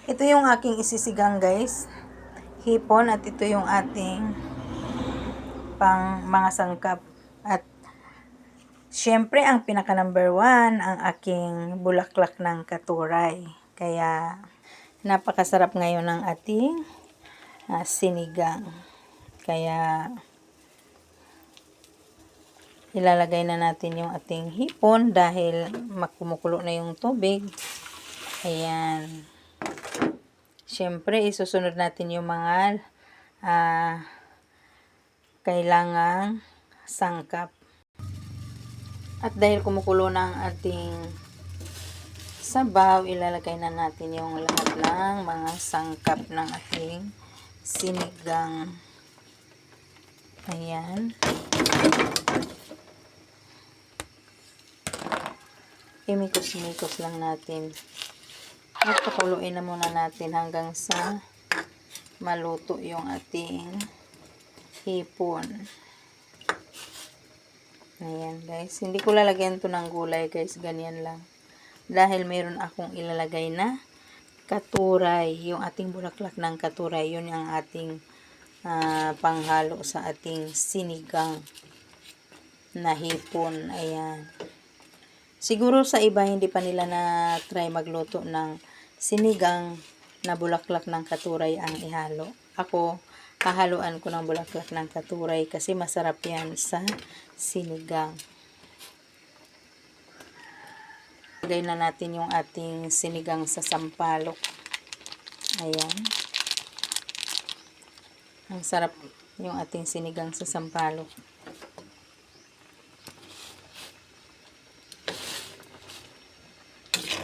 Ito yung aking isisigang guys. Hipon at ito yung ating pang mga sangkap. At syempre ang pinaka number 1 ang aking bulaklak ng katuray. Kaya napakasarap ngayon ng ating sinigang. Kaya ilalagay na natin yung ating hipon dahil makumukulo na yung tubig. Ayan. Siyempre, isusunod natin yung mga kailangang sangkap. At dahil kumukulo na ang ating sabaw, ilalagay na natin yung lahat ng mga sangkap ng ating sinigang. Ayan. Imikos-mikos lang natin. At pakuluin na muna natin hanggang sa maluto yung ating hipon. Ayan guys. Hindi ko lalagyan to ng gulay guys. Ganyan lang. Dahil mayroon akong ilalagay na katuray. Yung ating bulaklak ng katuray. Yun ang ating panghalo sa ating sinigang na hipon. Ayan. Siguro sa iba hindi pa nila na try magluto ng sinigang na bulaklak ng katuray ang ihalo. Ako, hahaluan ko ng bulaklak ng katuray kasi masarap yan sa sinigang. Lagay na natin yung ating sinigang sa sampalok. Ayan. Ang sarap yung ating sinigang sa sampalok.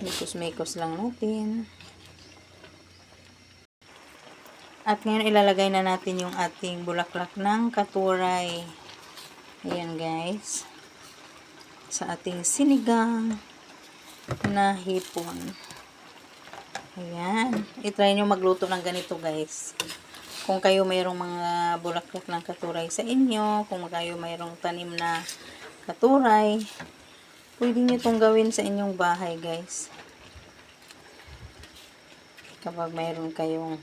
Mikos-mikos lang natin. At ngayon ilalagay na natin yung ating bulaklak ng katuray. Ayan guys. Sa ating sinigang na hipon. Ayan. I-try nyo magluto ng ganito guys. Kung kayo mayroong mga bulaklak ng katuray sa inyo, kung kayo mayroong tanim na katuray, pwede nyo itong gawin sa inyong bahay guys. Kapag mayroon kayong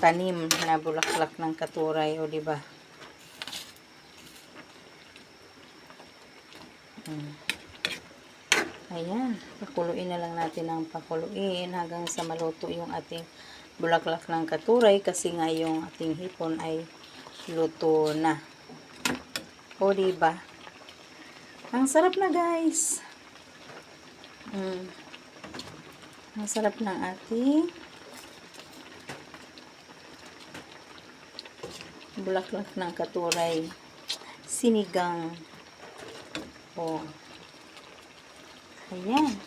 tanim na bulaklak ng katuray, o diba? Ayan, pakuluin na lang natin ang pakuluin hanggang sa maluto yung ating bulaklak ng katuray kasi nga yung ating hipon ay luto na. O diba? Ang sarap na guys. Ang sarap ng ating bulaklak ng katuray sinigang. Oh. Ayan.